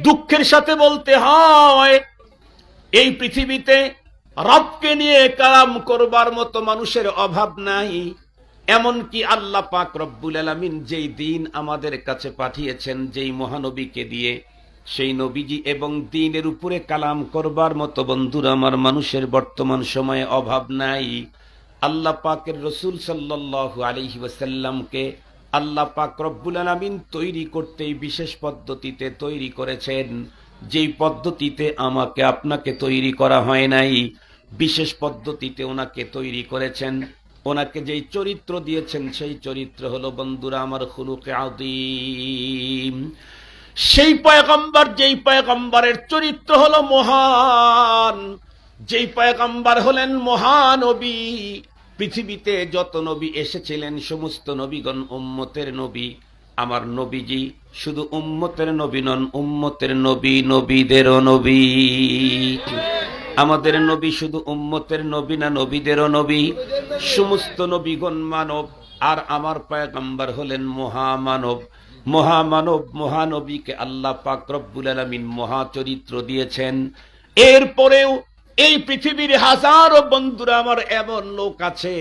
দুঃখের সাথে বলতে হয় এই পৃথিবীতে রবকে নিয়ে কালাম করবার মতো মানুষের অভাব নাই। এমনকি আল্লাহ পাক রব্বুল আলামিন যেই দিন আমাদের কাছে পাঠিয়েছেন, যেই মহানবীকে দিয়ে, সেই নবীজি এবং দ্বীনের উপরে কালাম করবার মতো বন্ধুরা আমার মানুষের বর্তমান সময়ে অভাব নাই। আল্লাহ পাকের রসুল সাল্লাল্লাহু আলাইহি ওয়াসাল্লামকে আল্লাহ পাক রব্বুল আলামিন তৈরি করতেই বিশেষ পদ্ধতিতে তৈরি করেছেন, যেই পদ্ধতিতে আমাকে আপনাকে তৈরি করা হয় নাই। বিশেষ পদ্ধতিতে ওনাকে তৈরি করেছেন। ওনাকে যেই চরিত্র দিয়েছেন সেই চরিত্র হলো বন্ধুরা আমার খুলুকে আযীম। সেই পয়গম্বর, যেই পয়গম্বরের চরিত্র হলো মহান, যেই পয়গম্বর হলেন মহানবী। পৃথিবীতে যত নবী এসেছিলেন সমস্ত নবীগণ উম্মতের নবী। আমার নবীজি শুধু উম্মতের নবী নন, উম্মতের নবী, নবীদেরও নবী। আমাদের নবী শুধু উম্মতের নবী না, নবীদেরও নবী। সমস্ত নবীগণ মানব, আর আমার পয়গম্বর হলেন মহামানব। মহামানব মহানবীকে আল্লাহ পাক রব্বুল আলামিন মহা চরিত্র দিয়েছেন। এরপরেও এই পৃথিবীর হাজারো বন্ধুরা আমার এমন লোক আছে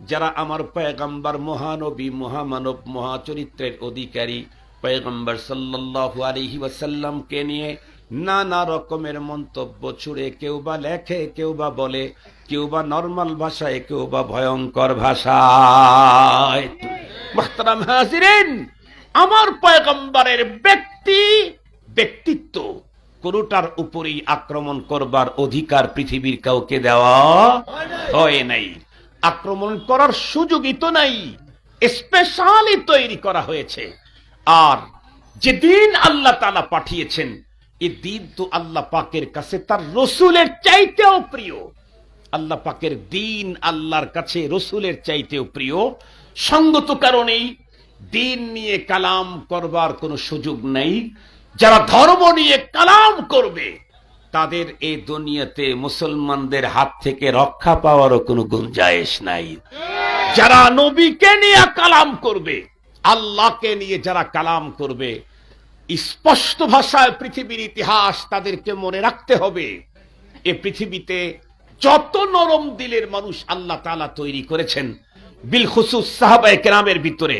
যারা আমার পয়গম্বর মহানবী মহামানব মহাচরিত্রের অধিকারী পয়গম্বর সাল্লাল্লাহু আলাইহি ওয়াসাল্লামকে নিয়ে নানা রকমের মন্তব্য ছুড়ে, কেউ বা লেখে, কেউ বা বলে, কেউ বা নরমাল ভাষায়, কেউ বা ভয়ঙ্কর ভাষায়। মুহতারাম হাজিরিন, আমার পয়গম্বরের ব্যক্তিত্ব কোনটার উপরেই আক্রমণ করবার অধিকার পৃথিবীর কাউকে দেওয়া হয় নাই। আক্রমণ করার সুযোগই তো নাই, স্পেশালি তৈরি করা হয়েছে। আর যে দিন আল্লাহ তাআলা পাঠিয়েছেন, এই দিন তো আল্লাহ পাকের কাছে তার রসুলের চাইতেও প্রিয়। আল্লাহ পাকের দিন আল্লাহর কাছে রসুলের চাইতেও প্রিয়। সঙ্গত কারণেই দিন নিয়ে কালাম করবার কোনো সুযোগ নাই। যারা ধর্ম নিয়ে কালাম করবে তাদের এই দুনিয়াতে মুসলমানদের হাত থেকে রক্ষা পাওয়ারও কোনো গুঞ্জাইশ নাই। যারা নবীকে নিয়ে কালাম করবে, আল্লাহকে নিয়ে যারা কালাম করবে, স্পষ্ট ভাষায় পৃথিবীর ইতিহাস তাদেরকে মনে রাখতে হবে। এ পৃথিবীতে যত নরম দিলের মানুষ আল্লাহ তাআলা তৈরি করেছেন, বিল খুসুস সাহাবায়ে কেরামের ভিতরে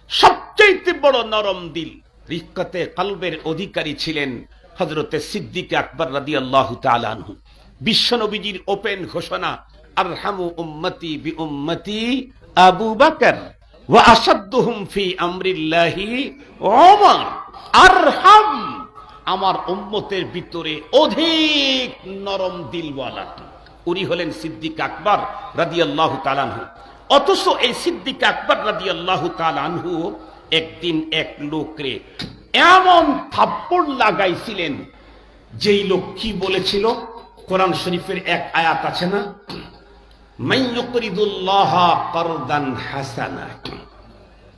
সবচেয়ে বড় নরম দিল, রিক্কাতে কলবের অধিকারী ছিলেন হযরতে সিদ্দিক আকবর রাদিয়াল্লাহু তাআলা আনহু। বিশ্বনবীজির ওপেন ঘোষণা, আরহামু উম্মতি বি উম্মতি আবু বকর ওয়া আশাদ্দুহুম ফি আমরিল্লাহি ওমর। আরহাম, আমার উম্মতের ভিতরে অধিক নরম দিলওয়ালা উনি হলেন সিদ্দিক আকবর রাদিয়াল্লাহু তাআলা আনহু। অথচ এই সিদ্দিক আকবর রাদিয়াল্লাহু তাআলা আনহু একদিন এক লোকরে এমন থাপ্পড় লাগাইছিলেন, যেই লোক কি বলেছিল? কোরআন শরীফের এক আয়াত আছে না, মান ইউকরিদুল্লাহ কারদান হাসানা।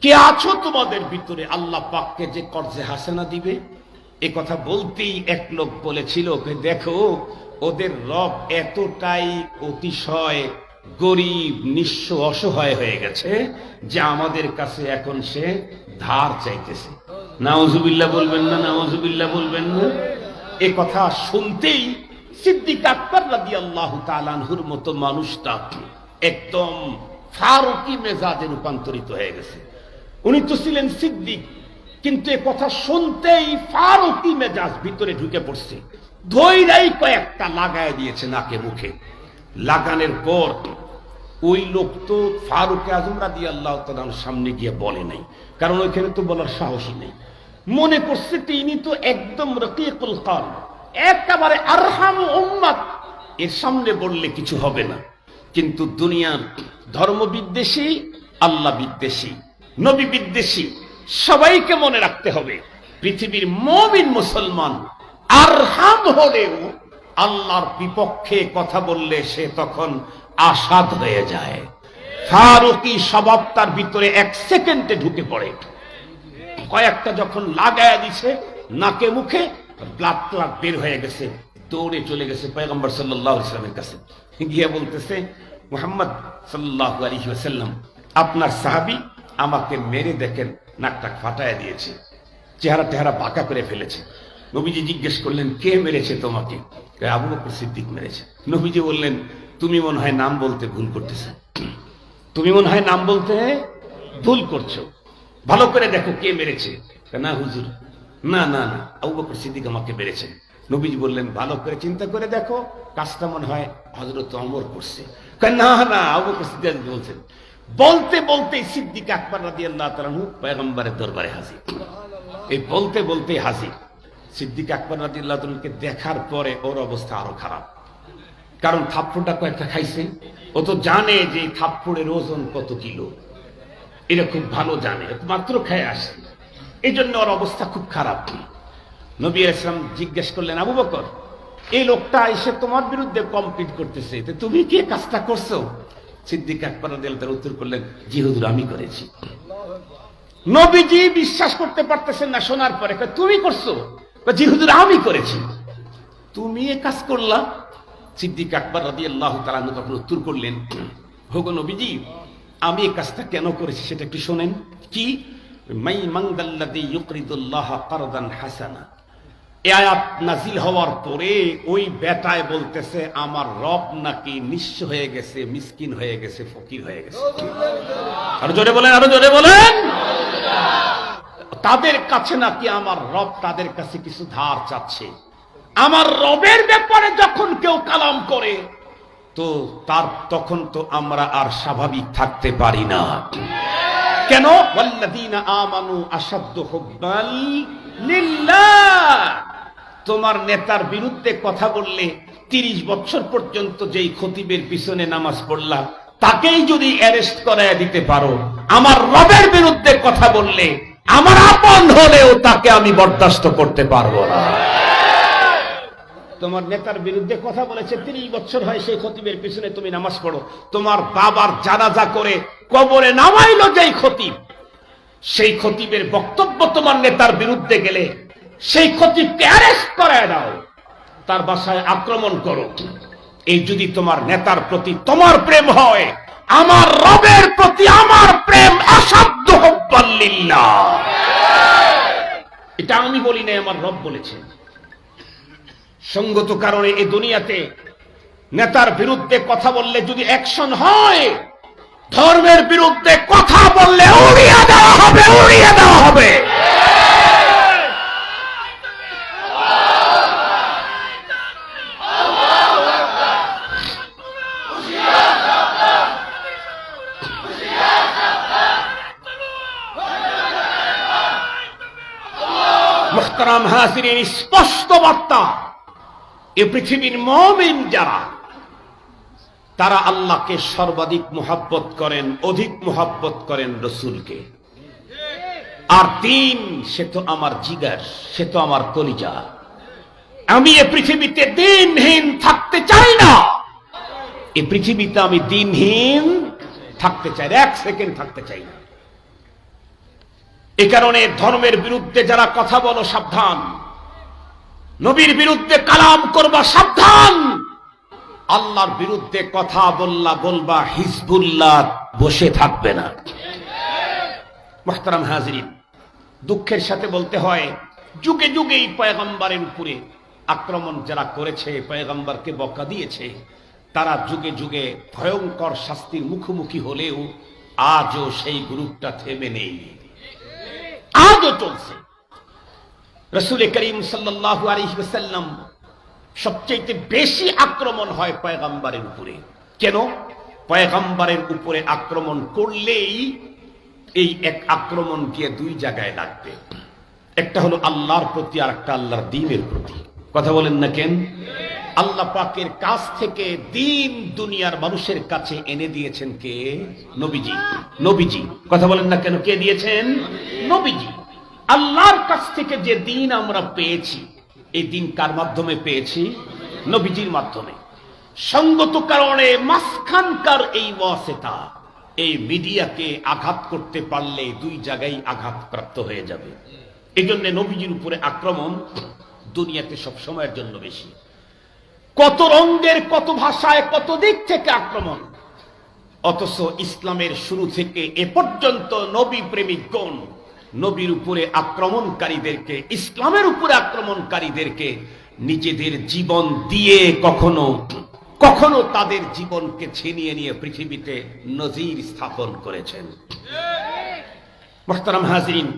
কে আছো তোমাদের ভিতরে আল্লাহ পাককে যে কর্জে হাসানা দিবে? এ কথা বলতেই এক লোক বলেছিল, দেখো ওদের রব এতটাই অতিশয় গরিব, নিঃস্ব, অসহায় হয়ে গেছে যে আমাদের কাছে এখন সে ধার চাইতেছে। নাউজুবিল্লাহ বলবেন না, নাউজুবিল্লাহ বলবেন না। এ কথা শুনতেই সিদ্দিক আকবর রাদিয়াল্লাহু তাআলা আনহুর মতো মানুষটা একদম ফারুকি মেজাজে রূপান্তরিত হয়ে গেছে। উনি তো ছিলেন সিদ্দিক, কিন্তু এ কথা শুনতেই ফারুকি মেজাজ ভিতরে ঢুকে পড়ছে। ধৈরাই কয়েকটা লাগায় দিয়েছে নাকে মুখে। লাগানোর পর ওই লোক তো ফারুক আজম রাদিয়াল্লাহু তাআলার সামনে গিয়ে বলে নাই, কারণ ওইখানে তো বলার সাহসই নেই। মনে করছে তিনি তো একদম রকিকুল কলব, একেবারে আরহাম উম্মত, এর সামনে বললে কিছু হবে না। কিন্তু দুনিয়ার ধর্ম বিদ্বেষী, আল্লাহ বিদ্বেষী, নবী বিদ্বেষী সবাইকে মনে রাখতে হবে, পৃথিবীর মুমিন মুসলমান আরহাম হলেও আল্লাহর বিপক্ষে কথা বললে সে তখন আসাদ হয়ে যায়। ফারুকি স্বভাব তার ভিতরে এক সেকেন্ডে ঢুকে পড়ে। কয়েকটা যখন লাগায় দিছে নাকে মুখে, ব্লাড ক্লাট বের হয়ে গেছে, দৌড়ে চলে গেছে পয়গম্বর সাল্লাল্লাহু আলাইহি ওয়াসাল্লামের কাছে। গিয়ে বলতেছে, মুহাম্মদ সাল্লাল্লাহু আলাইহি ওয়াসাল্লাম, আপনার সাহাবী আমাকে মেরে দেখেন নাকটা ফাটায় দিয়েছে, চেহারা টেহারা বাঁকা করে ফেলেছে। নবীজি জিজ্ঞেস করলেন, কে মেরেছে তোমাকে? আবু বকর সিদ্দিক মেরেছে। নবীজি বললেন, তুমি মনে হয় নাম বলতে ভুল করতেছ, তুমি মনে হয় নাম বলতে ভুল করছো, ভালো করে দেখো কে মেরেছে। না হুজুর, না না না, আবু বকর সিদ্দিক আমাকে মেরেছে। নবীজি বললেন, ভালো করে চিন্তা করে দেখো, কাজটা মনে হয় হযরত ওমর করছে। না না, আবু বকর সিদ্দিক বলছেন। বলতে বলতে সিদ্দিক আকবর রাদিয়াল্লাহু তাআলা পয়গম্বরের দরবারে হাজির। এই বলতে বলতে হাজির। সিদ্দিক আকবর রাদিয়াল্লাহু তাআলাকে দেখার পরে ওর অবস্থা আরো খারাপ, কারণ থাপ্পড়টা কয়েকটা খাইছে। ও তো জানে যে থাপ্পড়ের ওজন কত কিলো, এটা খুব ভালো জানে, মাত্র খেয়ে আসছে, এই জন্য ওর অবস্থা খুব খারাপ। নবী আলাইহিস সালাম জিজ্ঞেস করলেন, আবু বকর, এই লোকটা এসে তোমার বিরুদ্ধে কমপ্লিট করতেছে, তুমি কি কাজটা করছো? সিদ্দিক আকবর রাদিয়াল্লাহু তাআলা উত্তর করলেন, জি হুজুর, আমি করেছি। নবীজি বিশ্বাস করতে পারতেছেন না শোনার পরে, তুমি করছো? জি হুজুর, আমি করেছি। তুমি এ কাজ করলা? সিদ্দিক আকবর রাদিয়াল্লাহু তাআলা তখন উত্তর করলেন, হোগো নবীজি, আমি এই কাজটা কেন করেছি সেটা একটু শোনেন। কি? মাই মানদাল্লাযী ইউকরিদুল্লাহ কারদান হাসানা, এই আয়াত নাযিল হওয়ার পরে ওই বেটায় বলতেছে, আমার রব নাকি নিঃস্ব হয়ে গেছে, মিসকিন হয়ে গেছে, ফকির হয়ে গেছে। আরো জোরে বলেন, আরো জোরে বলেন। তাদের কাছে নাকি আমার রব তাদের কাছে কিছু ধার চাচ্ছে। আমার রবের ব্যাপারে যখন কেউ কালাম করে তো তখন তো আমরা আর স্বাভাবিক থাকতে পারি না। কেন? ওয়াল্লাযীনা আমানু আশাদ্দু হুব্বান লিল্লাহ। তোমার নেতার বিরুদ্ধে কথা বললে 30 বছর পর্যন্ত যেই খতিবের পিছনে নামাজ পড়লা তাকেই যদি অ্যারেস্ট করায় দিতে পারো, আমার রবের বিরুদ্ধে কথা বললে আমার আপন হলেও তাকে আমি বরদাস্ত করতে পারবো না। তোমার নেতার বিরুদ্ধে কথা বলেছে, 30 বছর হয় সেই খতিবের পিছনে তুমি নামাজ পড়ো, তোমার বাবার জানাজা করে কবরে নামাইলো যেই খতিব, সেই খতিবের বক্তব্য তোমার নেতার বিরুদ্ধে গেলে সেই খতিবকে অ্যারেস্ট করায় দাও, তার বাসায় আক্রমণ করো। এই যদি তোমার নেতার প্রতি তোমার প্রেম হয়, আমার রবের প্রতি আমার প্রেম আসাধ্য হুব্বান লিল্লাহ। এটা আমি বলি না, আমার রব বলেছেন। সঙ্গত কারণে এই দুনিয়াতে নেতার বিরুদ্ধে কথা বললে যদি অ্যাকশন হয়, ধর্মের বিরুদ্ধে কথা বললে উড়িয়ে দেওয়া হবে, উড়িয়ে দেওয়া হবে। মুহতারাম হাজিরিন, স্পষ্ট বার্তা। এই পৃথিবীর মুমিন যারা, তারা আল্লাহকে সর্বাধিক মুহাব্বত করেন, অধিক মুহাব্বত করেন রাসূলকে। আর দিন, সে তো আমার জিগার, সে তো আমার কলিজা। আমি এই পৃথিবীতে দিনহীন থাকতে চাই না। এই পৃথিবীতে আমি দিনহীন থাকতে চাই, 1 সেকেন্ড থাকতে চাই না। এ কারণে ধর্মের বিরুদ্ধে যারা কথা বলো সাবধান, নবীর বিরুদ্ধে কালাম করবা সাবধান, আল্লাহর বিরুদ্ধে কথা বলবা হিজবুল্লাহ বসে থাকবে না। মুহতারাম হাজিরিন, দুঃখের সাথে বলতে হয়, যুগে যুগেই পয়গম্বরের উপরে আক্রমণ যারা করেছে, পয়গম্বরকে বকা দিয়েছে, তারা যুগে যুগে ভয়ঙ্কর শাস্তির মুখোমুখি হলেও আজও সেই গ্রুপটা থেমে নেই, আজও চলছে। রাসূল করিম সাল্লাল্লাহু আলাইহি ওয়াসাল্লাম সবচেয়ে বেশি আক্রমণ হয় পয়গম্বরের উপরে। কেন? পয়গম্বরের উপরে আক্রমণ করলেই এই এক আক্রমণ গিয়ে 2 জায়গায় লাগবে। একটা হলো আল্লাহর প্রতি, আর একটা আল্লাহর দ্বীনের প্রতি। কথা বলেন না কেন? আল্লাহ পাকের কাছ থেকে দ্বীন দুনিয়ার মানুষের কাছে এনে দিয়েছেন কে? নবীজি। নবীজি। কথা বলেন না কেন? কে দিয়েছেন? নবীজি। আল্লাহর কাছ থেকে যে দ্বীন আমরা পেয়েছি, এই দ্বীন কার মাধ্যমে পেয়েছি? নবীজির মাধ্যমে। সঙ্গত কারণে মাঝখানকার এই ওয়াসিতা, এই মিডিয়াকে আঘাত করতে পারলে 2 জায়গায় আঘাতপ্রাপ্ত হয়ে যাবে। এই জন্য নবীজির উপরে আক্রমণ দুনিয়াতে সব সময়ের জন্য বেশি। কত রঙের, কত ভাষায়, কত দিক থেকে আক্রমণ, অথচ ইসলামের শুরু থেকে এ পর্যন্ত নবী প্রেমিকগণ নবীর উপরে আক্রমণকারীদেরকে, ইসলামের উপরে আক্রমণকারীদেরকে নিজেদের জীবন দিয়ে কখনো কখনো তাদের জীবনকে ছিনিয়ে নিয়ে পৃথিবীতে নজির স্থাপন করেছেন। মুহতারাম হাজিরিন,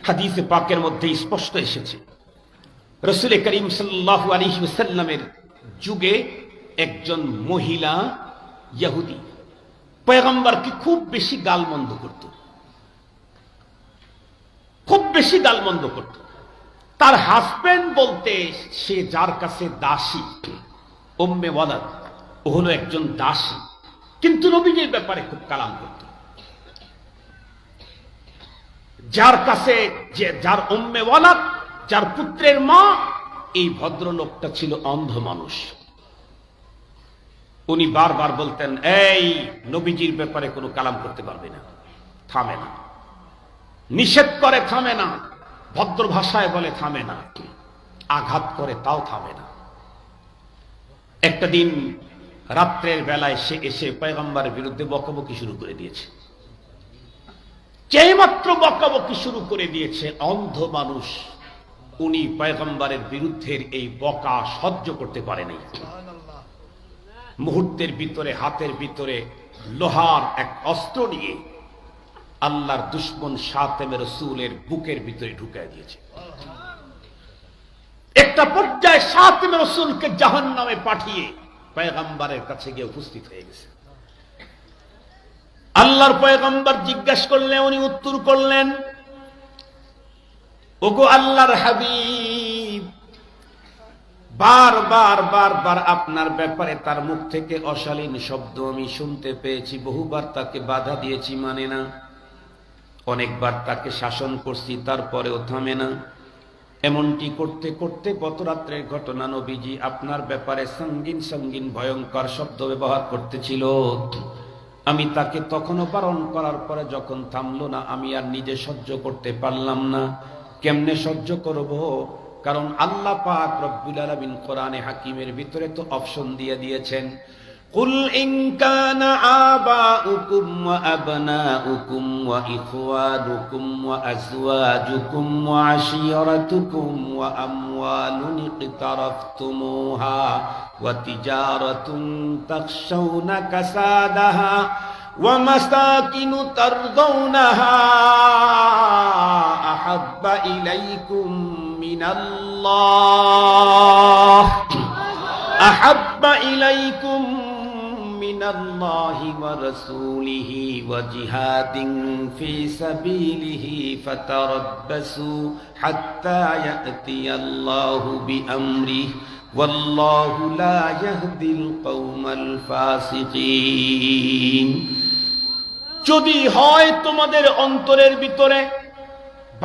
হাদিসে পাকের মধ্যে স্পষ্ট এসেছে রাসূল করিম সাল্লাল্লাহু আলাইহি ওয়াসাল্লামের যুগে একজন মহিলা ইহুদি পয়গম্বরকে খুব বেশি গালমন্দ করত, খুব বেশি গালমন্দ করত। তার হাজবেন্ড বলতে সে যার কাছে দাসী, উম্মে ওয়ালাদ, ও হলো একজন দাসী, কিন্তু নবীজির ব্যাপারে খুব কালাম করত। যার কাছে যার উম্মে ওয়ালাদ, যার পুত্রের মা, এই ভদ্রলোকটা ছিল অন্ধ মানুষ। উনি বারবার বলতেন, এই নবীজির ব্যাপারে কোনো কালাম করতে পারবে না, থামে না, নিষেধ করে থামে না, ভদ্র ভাষায় বলে থামে না, আঘাত করে তাও থামে না। একটা দিন রাত্রের বেলায় সে এসে পয়গম্বরের বিরুদ্ধে বকাবকি শুরু করে দিয়েছে। যেইমাত্র বকাবকি শুরু করে দিয়েছে, অন্ধ মানুষ উনি পয়গম্বরের বিরুদ্ধের এই বকা সহ্য করতে পারে নাই। মুহূর্তের ভিতরে হাতের ভিতরে লোহার এক অস্ত্র নিয়ে আল্লাহর দুশমন শাতেম রাসূলের বুকের ভিতরে ঢুকিয়ে দিয়েছে। একটা পর্যায়ে শাতেম রাসূলকে জাহান্নামে পাঠিয়ে পয়গম্বরের কাছে গিয়ে উপস্থিত হয়ে গেছে। আল্লাহর পয়গম্বর জিজ্ঞাসা করলে উনি উত্তর করলেন, ওগো আল্লাহর হাবিব, বারবার বারবার আপনার ব্যাপারে তার মুখ থেকে অশালীন শব্দ আমি শুনতে পেয়েছি, বহুবার তাকে বাধা দিয়েছি, মানে না, অনেকবার তাকে শাসন করছি, তারপরেও থামে না। এমনটি করতে করতে গত রাত্রের ঘটনা, নবীজি আপনার ব্যাপারে সঙ্গীন সঙ্গীন ভয়ঙ্কর শব্দ ব্যবহার করতেছিল। আমি তাকে তখনও বারণ করার পরে যখন থামলো না, আমি আর নিজে সহ্য করতে পারলাম না। কেমনে সহ্য করব? কারণ আল্লাহ পাক রব্বুল আলামিন কোরআনে হাকিমের ভিতরে তো অপশন দিয়ে দিয়েছেন, কুল ইন কানা আবাউকুম ওয়া আবনাউকুম ওয়া ইখওয়ানুকুম ওয়া আজওয়াজুকুম ওয়া আশীরাতুকুম ওয়া আমওয়ালুন ইকতারাফতুমুহা ওয়া তিজারাতুন তাখশাউনা কাসাদাহা ওয়া মাসাকিনু তারদাউনাহা আহাব্বা ইলাইকুম মিনাল্লাহ আহাব্বা ইলাইকুম মিনাল্লাহি ওয়া রাসূলিহি ওয়া জিহাদিন ফি সাবিলিহি ফাতারাব্বাসু হাত্তা ইয়াতিয়াল্লাহু বিআমরিহি ওয়াল্লাহু লা ইয়াহদিল কওমাল ফাসিকিন। যদি হয় তোমাদের অন্তরের ভিতরে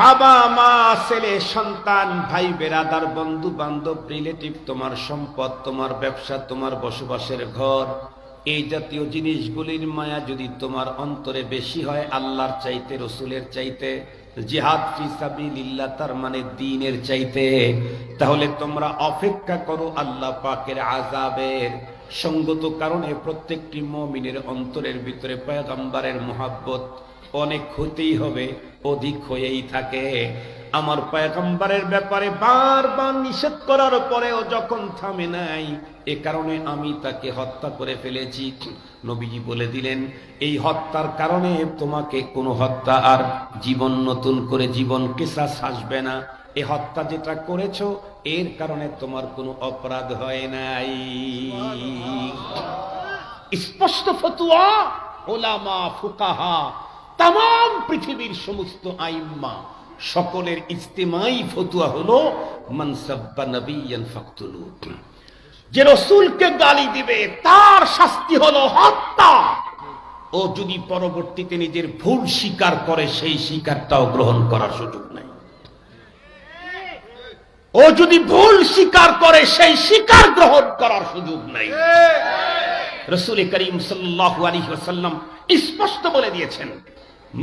বাবা মা ছেলে সন্তান ভাই বেরাদার বন্ধু বান্ধব রিলেটিভ, তোমার সম্পদ, তোমার ব্যবসা, তোমার বসবাসের ঘর, এই জাতীয় জিনিসগুলির মায়া যদি তোমার অন্তরে বেশি হয় আল্লাহর চাইতে, রসুলের চাইতে, জিহাদ ফি সাবিলিল্লাহ তার মানে দ্বীনের চাইতে, তাহলে তোমরা অপেক্ষা করো আল্লাহ পাকের আযাবের। সঙ্গত কারণে প্রত্যেকটি মুমিনের অন্তরের ভিতরে পয়গম্বরের মুহাব্বত অনেক হতেই হবে, অধিক হয়েই থাকে। আমার পয়গম্বরের ব্যাপারে বারবার নিষেধ করার পরেও যখন থামে নাই, এ কারণে আমি তাকে হত্যা করে ফেলেছি। নবীজি বলে দিলেন, এই হত্যার কারণে তোমাকে কোনো হত্যা আর জীবন নতুন করে জীবন কিসাস আসবে না। এই হত্যা যেটা করেছো এর কারণে তোমার কোনো অপরাধ হয় নাই। স্পষ্ট ফতোয়া, ওলামা, ফুকাহা, তাম পৃথিবীর সমস্ত আইম্মা সকলের ইজতিমাই ফতোয়া হলো, মান সাব্বা নবিয়ান ফাকতুলু, যে রাসূলকে গালি দিবে তার শাস্তি হলো হত্যা। ও যদি পরবর্তীতে নিজের ভুল স্বীকার করে, সেই স্বীকারটাও গ্রহণ করার সুযোগ নাই। ও যদি ভুল স্বীকার করে, সেই স্বীকার গ্রহণ করার সুযোগ নাই। রাসূল করিম সাল্লাল্লাহু আলাইহি ওয়াসাল্লাম স্পষ্ট বলে দিয়েছেন,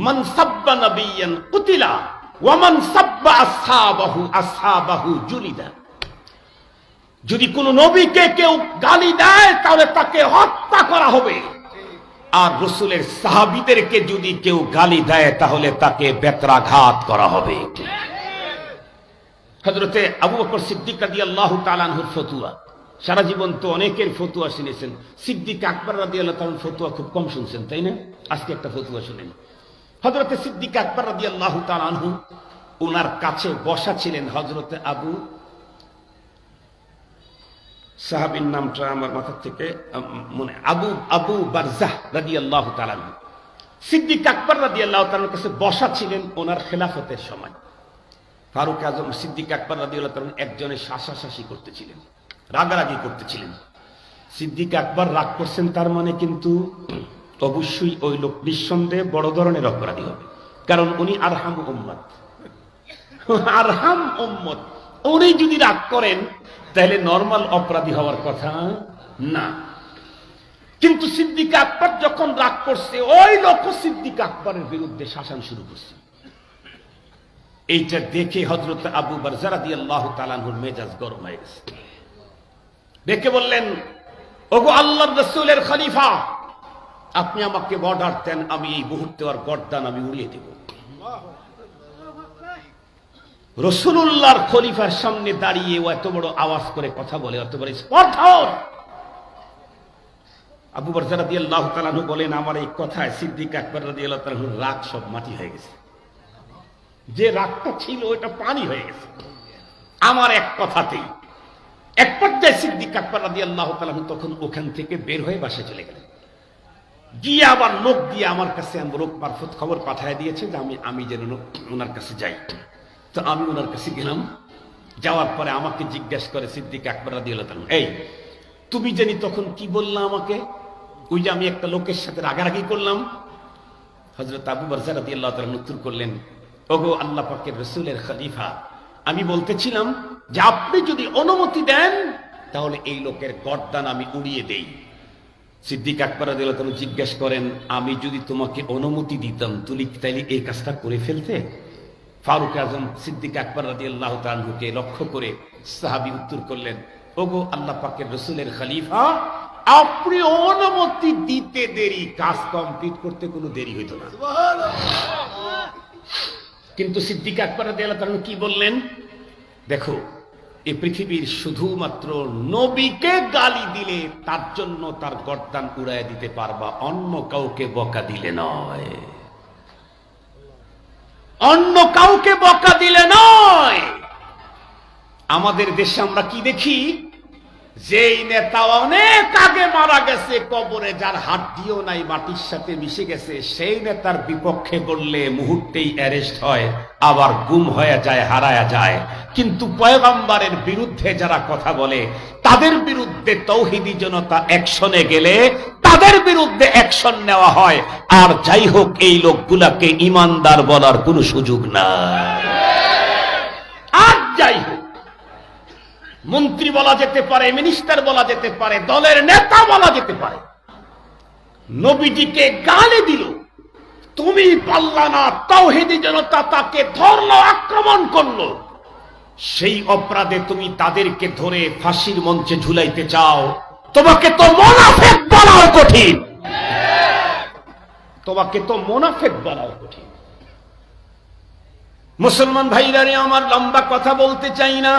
মান সাব্বা নবিয়ান কুতিলা ওয়া মান সাব্বা আসহাবাহু জুলিদা। যদি কোন নবীকে কেউ গালি দেয় তাহলে তাকে হত্যা করা হবে, আর রসুলের সাহাবীদেরকে যদি কেউ গালি দেয় তাহলে তাকে বেত্রাঘাত করা হবে। হযরতে আবু বকর সিদ্দিক রাদিয়াল্লাহু তাআলা আনহুর ফতোয়া, সারা জীবন তো অনেকের ফতোয়া শুনেছেন, সিদ্দিক আকবর রাদিয়াল্লাহু তাআলার ফতোয়া খুব কম শুনছেন, তাই না? আজকে একটা ফতোয়া শুনেন। হযরতে সিদ্দিক আকবর রাদিয়াল্লাহু তাআলা আনহু, ওনার কাছে বসা ছিলেন হযরতে আবু, সাহাবীর নামটা আমার মাথা থেকে মনে, আবু বারজাহ রাদিয়াল্লাহু তাআলা আনহু। সিদ্দিক আকবর রাদিয়াল্লাহু তাআলার কাছে বসা ছিলেন ওনার খেলাফতের সময়। ফারুক আজম সিদ্দিক আকবর রাদিয়াল্লাহু তাআলা একজনের শাসাশাসি করতেছিলেন, রাগারাগি করতেছিলেন। সিদ্দিক আকবর রাগ করছেন, তার মানে কিন্তু অবশ্যই ওই লোক নিঃসন্দেহে বড় ধরনের অপরাধী হবে, কারণ উনি আরহাম উম্মত, আরহাম উম্মত। উনি যদি রাগ করেন তাহলে নরমাল অপরাধী হওয়ার কথা না। কিন্তু সিদ্দিক আকবর যখন রাগ করছে, ওই লোক সিদ্দিক আকবরের বিরুদ্ধে শাসন শুরু করছে। এইটা দেখে হযরত আবু বারজা রাদিয়াল্লাহু তাআলা আনহুর মেজাজ গরম হয়ে গেছে। দেখে বললেন, ওগো আল্লাহর রাসূলের খলিফা, আপনি আমাকে অর্ডার দেন, আমি এই মুহূর্তে আর গর্দান আমি উড়িয়ে দেব। রাসূলুল্লাহর খলিফার সামনে দাঁড়িয়ে ও এত বড় আওয়াজ করে কথা বলে, এত বড় স্পর্ধা। আবু বারজা রাদিয়াল্লাহু তাআলা আনহু বলেন, আমার এই কথায় সিদ্দিক আকবর রাদিয়াল্লাহু তাআলা আনহুর রাগ সব মাটি হয়ে গেছে। যে রাগটা ছিল ওটা পানি হয়ে গেছে আমার এক কথাতেই। এক পর্যায়ে সিদ্দিক আকবর রাদিয়াল্লাহু তাআলা আনহু তখন ওখান থেকে বের হয়ে বাসায় চলে গেলেন। গিয়ে আবার লোক দিয়ে আমার কাছে লোক মারফত খবর পাঠায় দিয়েছে যে আমি যেন ওনার কাছে যাই। তো আমি ওনার কাছে গেলাম। যাওয়ার পরে আমাকে জিজ্ঞাসা করে সিদ্দিক আকবর রাদিয়াল্লাহু তাআলা, এই তুমি জানি তখন কি বললা আমাকে? ওই যে আমি একটা লোকের সাথে রাগারাগি করলাম। হযরত আবু বারজা রাদিয়াল্লাহু তাআলা উত্তর করলেন, ওগো আল্লাহ পাকের রাসূলের খলিফা, আমি বলতেছিলাম যে আপনি যদি অনুমতি দেন তাহলে এই লোকের গর্দান আমি উড়িয়ে দেই। সিদ্দিক আকবর রাদিয়াল্লাহু তাআলা জিজ্ঞাসা করেন, আমি যদি তোমাকে অনুমতি দিতাম তুমি তাইলে এই কাজটা করে ফেলতে? ফারুক আজম সিদ্দিক আকবর রাদিয়াল্লাহু তাআলা আনহুকে লক্ষ্য করে সাহাবী উত্তর করলেন, ওগো আল্লাহ পাকের রাসূলের খলিফা, আপনি অনুমতি দিতে দেরি, কাজ কমপ্লিট করতে কোনো দেরি হইতো না। কিন্তু সিদ্দিক আকবর রাদিয়াল্লাহু তাআলা কি বললেন? দেখো, এই পৃথিবীর শুধুমাত্র নবীকে গালি দিলে তার জন্য তার গর্দান উড়াইয়া দিতে পারবা, অন্য কাউকে বকা দিলে নয়, অন্য কাউকে বকা দিলে নয়। আমাদের দেশে আমরা কি দেখি, যেই নেতা অনেক আগে মারা গেছে, কবরে যার হাড্ডিও নাই, মাটির সাথে মিশে গেছে, সেই নেতার বিপক্ষে বললে মুহূর্তেই অ্যারেস্ট হয়, আবার গুম হয়ে যায়, হারায়া যায়। কিন্তু পয়গম্বরের বিরুদ্ধে যারা কথা বলে তাদের বিরুদ্ধে তৌহিদি জনতা অ্যাকশনে গেলে তাদের বিরুদ্ধে অ্যাকশন নেওয়া হয়। আর যাই হোক, এই লোকগুলাকে ইমানদার বলার কোনো সুযোগ নাই। আর যাই হোক, মন্ত্রী বলা যেতে পারে, মিনিস্টার বলা যেতে পারে, দলের নেতা বলা যেতে পারে, নবীজিকে গালি দিল, তুমি পারলা না, তাওহীদি জনতা তাকে ধরলো, আক্রমণ করলো, সেই অপরাধে তুমি তাদেরকে ধরে ফাঁসির মঞ্চে ঝুলাইতে চাও, তোমাকে তো মুনাফিক বলাও কঠিন, তোমাকে তো মুনাফিক বলাও কঠিন। মুসলমান ভাইরা রে আমার, লম্বা কথা বলতে চাই না।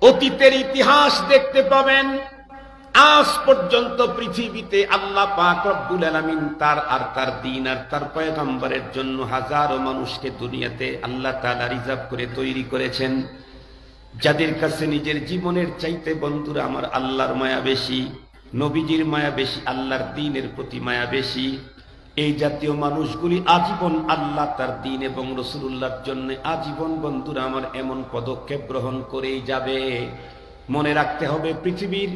অতীতের ইতিহাস দেখতে পাবেন, আজ পর্যন্ত পৃথিবীতে আল্লাহ পাক রব্বুল আলামিন তার দ্বীন আর তার পয়গম্বরের জন্য হাজারো মানুষকে দুনিয়াতে আল্লাহ তাআলা রিজার্ভ করে তৈরি করেছেন, যাদের কাছে নিজের জীবনের চাইতে বন্ধুরা আমার আল্লাহর মায়া বেশি, নবীজির মায়া বেশি, আল্লাহর দ্বীনের প্রতি মায়া বেশি। এই জাতীয় মানুষগুলি আজীবন আল্লাহ তার দ্বীন এবং রাসূলুল্লাহর জন্য আজীবন বন্ধুরা আমার এমন পদক্ষেপ গ্রহণ করেই যাবে। মনে রাখতে হবে, পৃথিবীর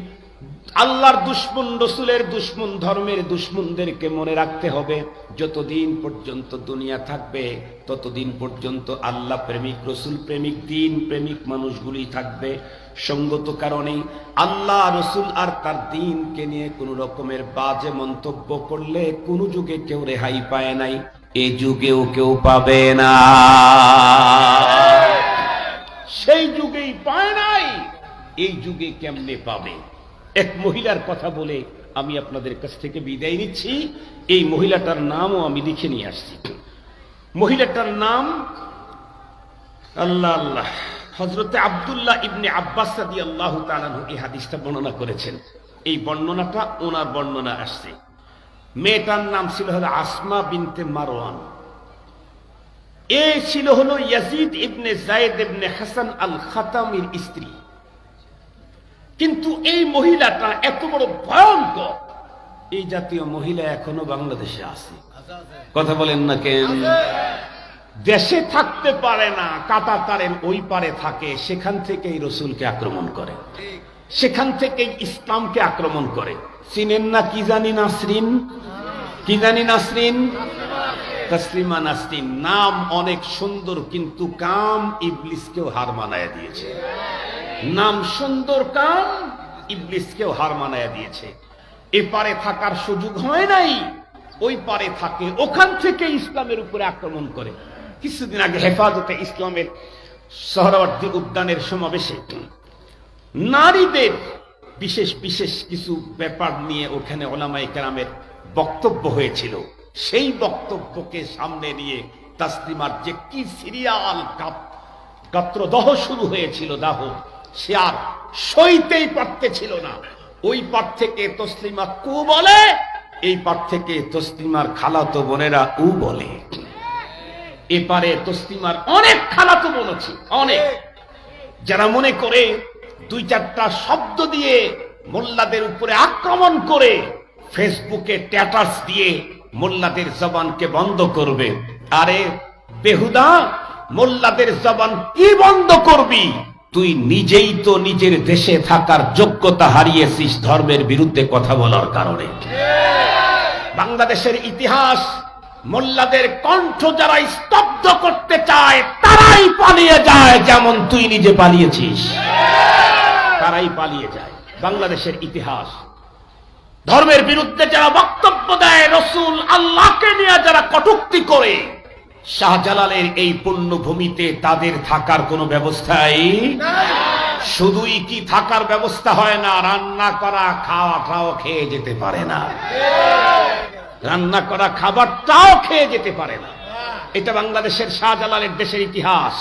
আল্লাহর দুশমন, রাসূলের দুশমন, ধর্মের দুশমনদেরকে মনে রাখতে হবে, যতদিন পর্যন্ত দুনিয়া থাকবে ততদিন পর্যন্ত আল্লাহ প্রেমিক, রাসূল প্রেমিক, দ্বীন প্রেমিক মানুষগুলি থাকবে। সঙ্গত কারণে আল্লাহ, রাসূল আর তার দ্বীনকে নিয়ে কোন রকমের বাজে মন্তব্য করলে কোন যুগে কেউ রেহাই পায় নাই, এ যুগেও কেউ পাবে না, সেই যুগেই পায় নাই, এই যুগে কেমনে পাবে? এক মহিলার কথা বলে আমি আপনাদের কাছ থেকে বিদায় নিচ্ছি। এই মহিলাটার নামও আমি লিখে নিয়ে আসছি। মহিলাটার নাম আল্লাহ আল্লাহ হযরতে আব্দুল্লাহ ইবনে আব্বাস রাদিয়াল্লাহু তাআলা আনহু এই হাদিসটা বর্ণনা করেছেন। এই বর্ণনাটা ওনার বর্ণনা আসছে। মেয়েটার নাম ছিল হলো আসমা বিনতে মারওয়ান। এ ছিল হলো ইয়াজিদ ইবনে যায়েদ ইবনে হাসান আল খাতামির স্ত্রী। কিন্তু এই মহিলাটা এত বড় ভয়ঙ্কর, এই জাতীয় মহিলা এখনো বাংলাদেশে আছে। কথা বলেন না কেন? দেশে থাকতে পারে না, কাঁটাতারের ওই পারে থাকে, সেখান থেকেই রসুলকে আক্রমণ করে, সেখান থেকেই ইসলামকে আক্রমণ করে। চিনেন না কি জানি নাসরিন, কি জানি নাসরিন, তসলিমা নাসরিন। নাম অনেক সুন্দর, কিন্তু কাম ইবলিসকেও হার মানায়া দিয়েছে। নাম সুন্দর, কাম ইবলিসকেও হার মানায়া দিয়েছে। এপারে থাকার সুযোগ হয় নাই, ওই পারে থাকে, ওখান থেকে ইসলামের উপরে আক্রমণ করে। কিছুদিন আগে হেফাজতে ইসলামের সোহরাওয়ার্দী উদ্যানের সমাবেশে নারীদের বিশেষ বিশেষ কিছু ব্যাপার নিয়ে ওখানে ওলামায়ে কেরামের বক্তব্য হয়েছিল। সেই বক্তব্যকে সামনে নিয়ে তাসলিমার যে কি সিরিয়াল গাত্রদাহ শুরু হয়েছিল, দাহ, সে আর সইতেই পারতেছিল না। ওই পার থেকে তসলিমা কু বলে, এই পার থেকে তসলিমার খালাতো বোনেরা উ বলে। এপারে তসলিমার অনেক খালাতো বোন আছে, অনেক, যারা মনে করে দুই চারটা শব্দ দিয়ে মোল্লাদের উপরে আক্রমণ করে ফেসবুকে স্ট্যাটাস দিয়ে মোল্লাদের জবানকে বন্ধ করবে। আরে বেহুদা, মোল্লাদের জবান কি বন্ধ করবি? তুই নিজেই তো নিজের দেশে থাকার যোগ্যতা হারিয়েছিস ধর্মের বিরুদ্ধে কথা বলার কারণে। বাংলাদেশের ইতিহাস, মোল্লাদের কণ্ঠ যারা স্তব্ধ করতে চায় তারাই পালিয়ে যায়, যেমন তুই নিজে পালিয়েছিস, তারাই পালিয়ে যায়। বাংলাদেশের ইতিহাস, ধর্মের বিরুদ্ধে যারা বক্তব্য দেয়, রসুল আল্লাহকে নিয়ে যারা কটূক্তি করে, শাহজালালের এই পুণ্যভূমিতে তাদের থাকার কোনো ব্যবস্থাই শুধুই কি থাকার ব্যবস্থা হয় না, রান্না করা খাওয়াটাও খেয়ে যেতে পারে না, রান্না করা খাবারটাও খেয়ে যেতে পারে না। এটা বাংলাদেশের শাহজালালের দেশের ইতিহাস,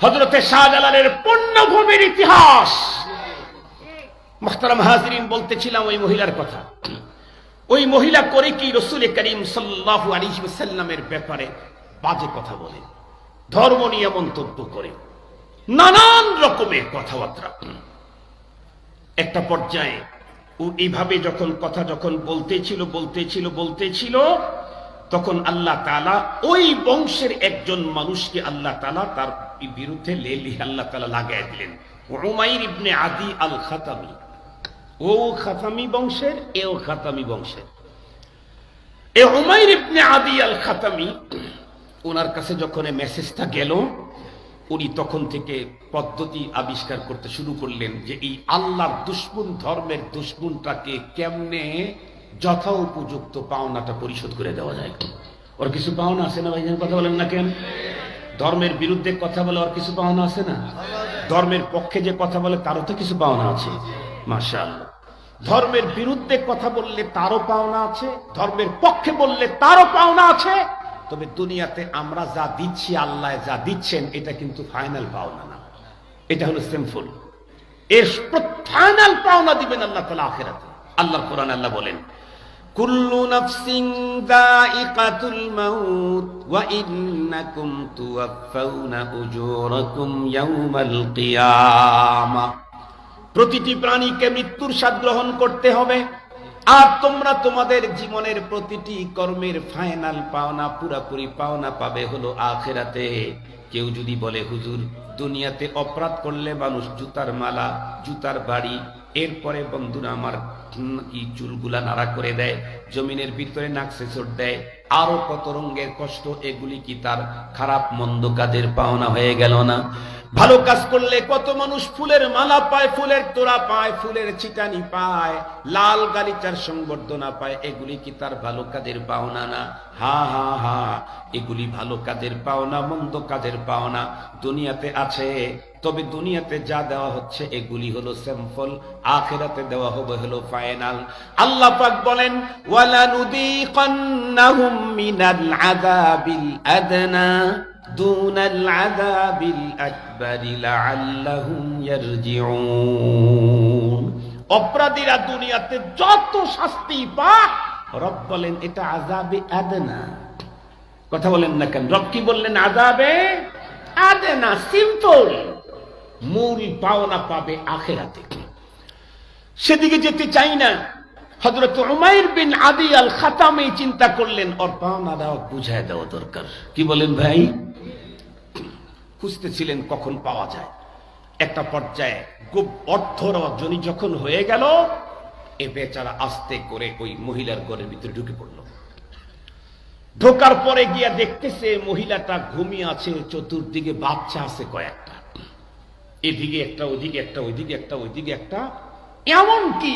হযরতে শাহজালালের পুণ্যভূমির ইতিহাস। মুহতারাম হাজিরিন, বলতেছিলাম ওই মহিলার কথা। ওই মহিলা করে কি রাসূল করিম সাল্লাল্লাহু আলাইহি ওয়াসাল্লামের ব্যাপারে বাজে কথা বলে, ধর্ম নিয়ে মন্তব্য করে, নানান রকমের কথাবার্তা। একটা পর্যায়ে ও এইভাবে যখন কথা বলতেছিল, তখন আল্লাহ তাআলা ওই বংশের একজন মানুষকে আল্লাহ তাআলা তার বিরুদ্ধে লেলি আল্লাহ তাআলা লাগাই দিলেন। উমাইর ইবনে আদি আল খাতামি, ও খাতামি বংশের, এও খাতামি বংশের। এ উমাইর ইবনে আদি আল খাতামি, ওনার কাছে যখন মেসেজটা গেল, উনি তখন থেকে পদ্ধতি আবিষ্কার করতে শুরু করলেন যে এই আল্লাহর দুশমন, ধর্মের দুশমনটাকে কেমনে যথা উপযুক্ত পাওনাটা পরিশোধ করে দেওয়া যায়। ওর কিছু পাওনা আছে না ভাইজান, কথা বলেন না কেন? ধর্মের বিরুদ্ধে কথা বলে ওর কিছু পাওনা আছে না? ধর্মের পক্ষে যে কথা বলে তারও তো কিছু পাওনা আছে, মাশাআল্লাহ। ধর্মের বিরুদ্ধে কথা বললে তারও পাওনা আছে, ধর্মের পক্ষে বললে তারও পাওনা আছে। তবে দুনিয়াতে আমরা যা দিচ্ছি, আল্লাহ যা দিচ্ছেন, এটা কিন্তু ফাইনাল পাওনা না, এটা হলো সিম্পল। এর ফাইনাল পাওনা দিবেন আল্লাহ তাআলা আখিরাতে। আল্লাহর কোরআনে আল্লাহ বলেন, কুল্লু নাফসিন যায়িকাতুল মাউত ওয়া ইন্নাকুম তুওয়াফাউনা উজুরাকুম ইয়াওমাল কিয়ামা। প্রতিটি প্রাণীকে মৃত্যুর স্বাদ গ্রহণ করতে হবে, আর তোমরা তোমাদের জীবনের প্রতিটি কর্মের ফাইনাল পাওনা, পুরাপুরি পাওনা পাবে হলো আখিরাতে। কেউ যদি বলে হুজুর, দুনিয়াতে অপরাধ করলে মানুষ জুতার মালা, জুতার বাড়ি, এরপরে বন্ধুরা আমার কি চুলগুলা নাড়া করে দেয়, জমিনের ভিতরে নাক ছেঁচড় দেয়, আরো কত রঙের কষ্ট, এগুলি কি তার খারাপ মন্দ কাজের পাওনা হয়ে গেল না? ভালো কাজ করলে কত মানুষ ফুলের মালা পায়, ফুলের তোড়া পায়, ফুলের ছিটানি পায়, লাল গালিচার সংবর্ধনা পায়। এগুলি কি তার ভালো কাজের পাওনা না? হা হা হা, এগুলি ভালো কাজের পাওনা, মন্দ কাজের পাওনা দুনিয়াতে আছে। তবে দুনিয়াতে যা দেওয়া হচ্ছে এগুলি হলো স্যাম্পল, আখিরাতে দেওয়া হবে হলো ফাইনাল। আল্লাহ পাক বলেন, ওয়ালা নুযীকান্নাহুম মিনাল আযাবিল আদনা দুনাল আযাবিল আকবারি লাআল্লাহুম ইয়ারজিউন। অপরাধীরা দুনিয়াতে যত শাস্তি পায়, রব বলেন এটা আযাবে আদনা। কথা বলেন না কেন? রব কি বললেন? আযাবে আদনা, সিম্পল। মূল পাওনা পাবে আখিরাতে, সেদিকে যেতে চাই না। হযরত উমাইর বিন আদি আল খাতামি চিন্তা করলেন, ওর পাওনাটাও বুঝায় দেওয়া দরকার। কি বলেন ভাই? খুঁজতেছিলেন কখন পাওয়া যায়। একটা পর্যায়ে খুব অর্থ রজনী যখন হয়ে গেল, এ বেচারা আস্তে করে ওই মহিলার ঘরের ভিতরে ঢুকে পড়ল। ঢোকার পরে গিয়া দেখতেছে মহিলাটা ঘুমিয়ে আছে, চতুর্দিকে বাচ্চা আছে কয়েকটা, এদিকে একটা, ওইদিকে একটা, ওইদিকে একটা, ওইদিকে একটা। এমনকি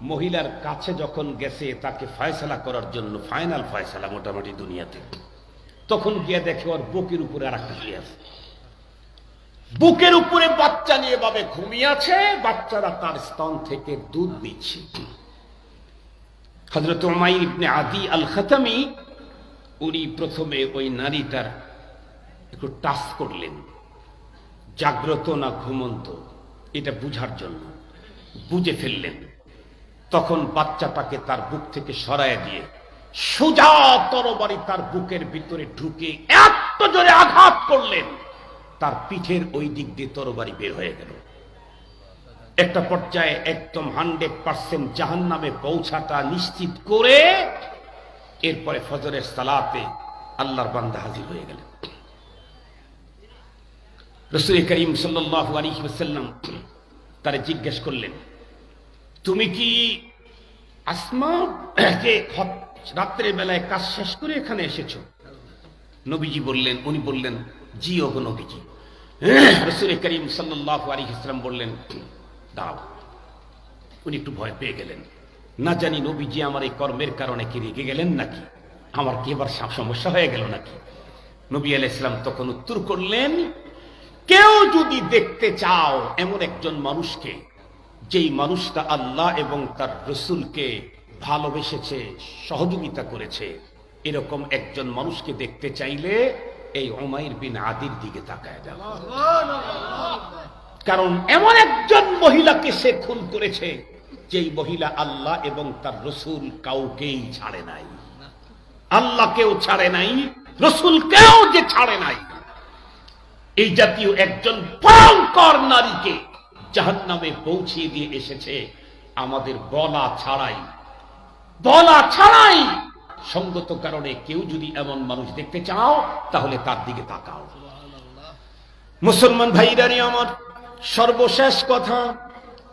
মহিলার কাছে যখন গেছে তাকে ফয়সালা করার জন্য, ফাইনাল ফয়সালা মোটামুটি দুনিয়াতে, তখন গিয়া দেখে ওর বুকের উপরে আর একটা শুয়ে আছে। বুকের উপরে বাচ্চা নিয়ে ভাবে ঘুমিয়ে আছে, বাচ্চারা তার স্তন থেকে দুধ দিচ্ছে। হযরত উমাইর ইবনে আদি আল খাতামি উনি প্রথমে ওই নারীটার একটু টাচ করলেন, জাগ্রত না ঘুমন্ত এটা বুঝার জন্য। বুঝে ফেললেন, তখন বাচ্চাটাকে তার বুক থেকে সরায় দিয়ে সোজা তরবারি তার বুকের ভিতরে ঢুকে এত জোরে আঘাত করলেন, তার পিঠের ওই দিক দিয়ে তরবারি বের হয়ে গেল। একটা পর্যায়ে একদম 100% জাহান্নামে পৌঁছাটা নিশ্চিত করে এরপরে ফজরের সালাতে আল্লাহর বান্দা হাজির হয়ে গেলেন। রাসূল করিম সাল্লাল্লাহু আলাইহি ওয়াসাল্লাম তারে জিজ্ঞেস করলেন, তুমি কি আসমাকে রাত্রের বেলায় কাজ শেষ করে এখানে এসেছো? নবীজি বললেন, উনি বললেন, জি ওগো নবীজি। রাসূল করিম সাল্লাল্লাহু আলাইহি ওয়াসাল্লাম বললেন, দাও। উনি একটু ভয় পেয়ে গেলেন, না জানি নবীজি আমার এই কর্মের কারণে কি রেগে গেলেন নাকি, আমার কি এবার সমস্যা হয়ে গেল নাকি। নবী আলাইহিস সালাম তখন উত্তর করলেন, কেউ যদি দেখতে চাও এমন একজন মানুষকে, যেই মানুষটা আল্লাহ এবং তার রসুলকে ভালোবেসেছে, সহযোগিতা করেছে, এরকম একজন মানুষকে দেখতে চাইলে এই উমাইর বিন আদির দিকে তাকায় দাও। কারণ এমন একজন মহিলাকে সে খুন করেছে, যেই মহিলা আল্লাহ এবং তার রসুল কাউকেই ছাড়ে নাই। আল্লাহকেও ছাড়ে নাই, রসুলকেও যে ছাড়ে নাই। এই জাতীয় একজন ভয়ঙ্কর নারীকে জাহান্নামে পৌঁছিয়ে দিয়ে এসেছে আমাদের বলা ছাড়াই। সঙ্গত কারণে কেউ যদি এমন মানুষ দেখতে চাও তাহলে তার দিকে তাকাও। মুসলমান ভাইরানি আমার, সর্বশেষ কথা,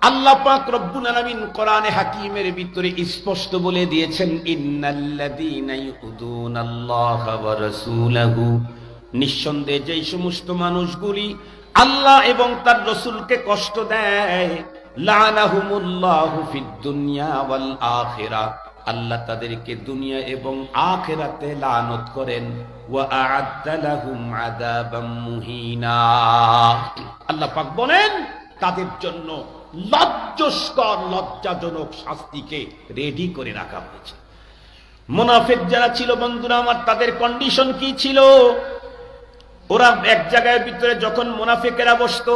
আল্লাহ পাক রব্বুল আলামিন কোরআনে হাকিমের ভিতরে স্পষ্ট বলে দিয়েছেন, ইন্নাল্লাযীনা ইউযুনাল্লাহা ওয়া রাসূলাহু, নিঃসন্দেহে যেই সমস্ত মানুষগুলি আল্লাহ এবং তার রসুলকে কষ্ট দেয়, লানাহুমুল্লাহু ফিদ দুনিয়া ওয়াল আখিরা, আল্লাহ তাদেরকে দুনিয়া এবং আখিরাতে লানত করেন, ওয়া আ'আদ্দা লাহুম আযাবাম মুহিনা। আল্লাহ পাক বলেন তাদের জন্য লজ্জাস্কর, লজ্জাজনক শাস্তিকে রেডি করে রাখা হয়েছে। মুনাফিক যারা ছিল বন্ধুরা আমার, তাদের কন্ডিশন কি ছিল? ওরা এক জায়গায় ভিতরে যখন মুনাফিকেরা বসতো,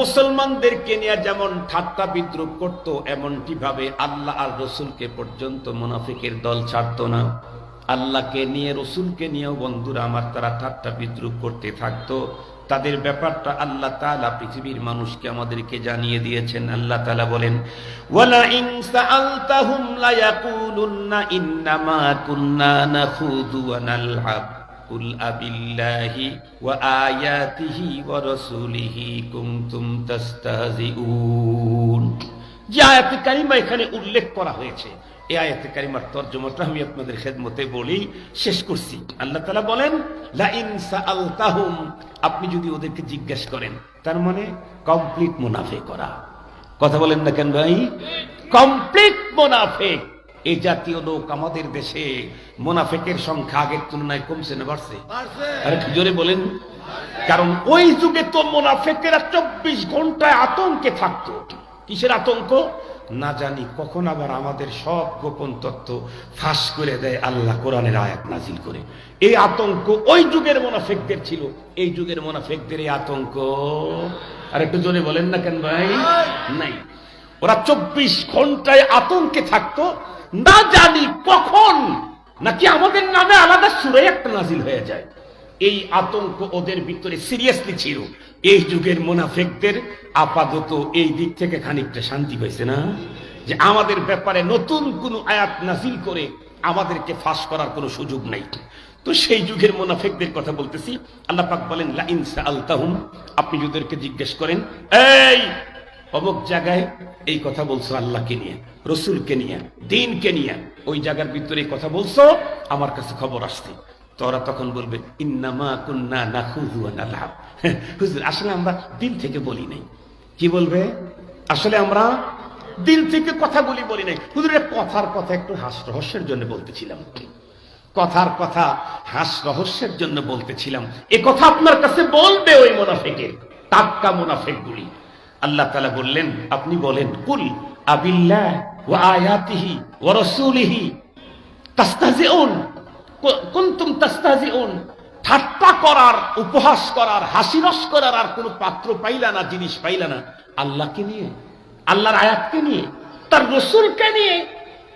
মুসলমানদেরকে নিয়ে যেমন ঠাট্টা বিদ্রুপ করত, এমনটি ভাবে আল্লাহ আর রসুলকে পর্যন্ত মুনাফিকের দল ছাড়তো না। আল্লাহকে নিয়ে, রসুলকে নিয়েও বন্ধুরা আমার তারা ঠাট্টা বিদ্রুপ করতে থাকতো। তাদের ব্যাপারটা আল্লাহ তাআলা পৃথিবীর মানুষকে আমাদেরকে জানিয়ে দিয়েছেন। আল্লাহ তাআলা বলেন, ওয়ালা ইন সাআলতাহুম লা ইয়াকুলুন্না ইন্নামা কুন্না নাখুযু ওয়া নালআব কুল আবিল্লাহি ওয়া আয়াতিহি ওয়া রাসূলিহি কুনতুম তাস্তাহজিউন। যে আয়াতে কারিমা এখানে উল্লেখ করা হয়েছে, এই আয়াতে কারিমার তরজমাটা আমি আপনাদের খেদমতে বলি, শেষ করছি। আল্লাহ তাআলা বলেন লা ইন সাআলতাহুম, আপনি যদি ওদেরকে জিজ্ঞেস করেন, তার মানে কমপ্লিট মুনাফিক করা। কথা বলেন না কেন ভাই? কমপ্লিট মুনাফিক। এই জাতীয় লোক আমাদের দেশে মুনাফিকের সংখ্যা আগের তুলনায় কমছে না বাড়ছে? আরে জোরে বলেন। কারণ ওই যুগে তো মুনাফিকেরা 24 ঘন্টায় আতঙ্কে থাকতো। কিসের আতঙ্ক? না জানি কখন আবার আমাদের সব গোপন তথ্য ফাঁস করে দেয় আল্লাহ কোরআনের আয়াত নাজিল করে। এই আতঙ্ক ওই যুগের মুনাফিকদের ছিল, এই যুগের মুনাফিকদের এই আতঙ্ক আর একটু জোরে বলেন না কেন ভাই? নাই। ওরা 24 ঘন্টায় আতঙ্কে থাকতো, না জানি কখন নাকি আমাদের নামে আলাদা সূরা একটা নাজিল হয়ে যায়। এই আতঙ্ক ওদের ভিতরে সিরিয়াসলি ছিল। এই যুগের মুনাফিকদের আপাতত এই দিক থেকে খানিকটা শান্তি পাইছে না, যে আমাদের ব্যাপারে নতুন কোন আয়াত নাজিল করে আমাদেরকে ফাঁস করার কোনো সুযোগ নাই। তো সেই যুগের মুনাফিকদের কথা বলতেছি। আল্লাহ পাক বলেন লা ইন সাআলতাহুম, আপনি যদি ওদেরকে জিজ্ঞেস করেন, এই অমুক জায়গায় এই কথা বলছো আল্লাহকে নিয়ে, রসুলকে নিয়ে, দ্বীনকে নিয়ে, ওই জায়গার ভিতরে কথা বলছো, আমার কাছে খবর আসছে। তোরা তখন বলবে ইন্নামা কুন্না নাখুযু ওয়া নালআব, হুজুর আসলে আমরা দিল থেকে বলি নাই। কি বলবে? আসলে আমরা দিল থেকে কথাগুলি বলি নাই হুজুর, কথার কথা একটু হাস রহস্যের জন্য বলতেছিলাম, কথার কথা হাস রহস্যের জন্য বলতেছিলাম। এ কথা আপনার কাছে বলবে ওই মুনাফিকের, টাটকা মুনাফিকগুলি। আল্লাহ তাআলা বললেন আপনি বলেন, কুল আবিল্লাহ ওয়া আয়াতিহি ওয়া রাসূলিহি তাস্তাহজিউন কুনতুম তাস্তাহজিউন। ঠাট্টা করার, উপহাস করার, হাসিরস করার আর কোনো পাত্র পাইলা না, জিনিস পাইলা না। আল্লাহকে নিয়ে, আল্লাহর আয়াতকে নিয়ে, তার রাসূলকে নিয়ে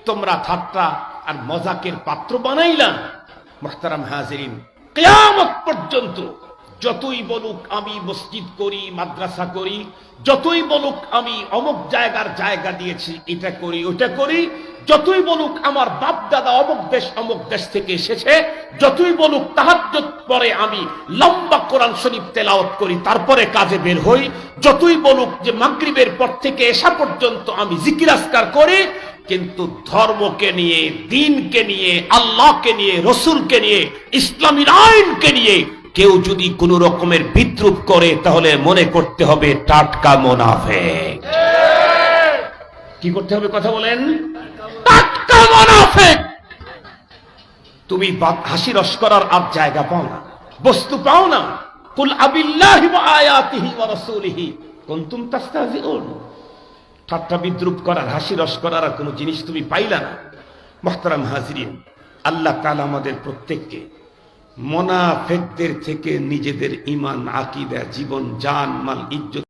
তোমরা ঠাট্টা আর মজাকের পাত্র বানাইলা। মুহতারাম হাজিরিন, কিয়ামত পর্যন্ত যতই বলুক আমি মসজিদ করি, মাদ্রাসা করি, যতই বলুক আমি অমুক জায়গার জায়গা দিয়েছি, এটা করি ওটা করি, যতই বলুক আমার বাপ দাদা অমুক দেশ থেকে এসেছে, যতই বলুক তাহাজ্জুদ পরে আমি লম্বা কোরআন শরীফ তেলাওয়াত করি, তারপরে কাজে বের হই, যতই বলুক যে মাগরিবের পর থেকে এশা পর্যন্ত আমি জিকির আজকার করি, কিন্তু ধর্মকে নিয়ে, দ্বীনকে নিয়ে, আল্লাহকে নিয়ে, রসুলকে নিয়ে, ইসলামী আইনকে নিয়ে কেউ যদি কোন রকমের বিদ্রুপ করে, তাহলে মনে করতে হবে টাটকা মুনাফিক। কি করতে হবে? কথা বলেন। টাটকা মুনাফিক। তুমি হাসি রস করার আর জায়গা পাও না, বস্তু পাও না। কুল আবিল্লাহি ওয়া আয়াতিহি ওয়া রাসূলিহি কুনতুম তাস্তাহজিউন। ঠাট্টা বিদ্রুপ করার, হাসি রস করার আর কোনো জিনিস তুমি পাইলা না। মুহতারাম হাজিরিন, আল্লাহ তাআলা আমাদের প্রত্যেককে মুনাফিকদের থেকে নিজেদের ঈমান, আকীদা, জীবন, জান, মাল, ইজ্জত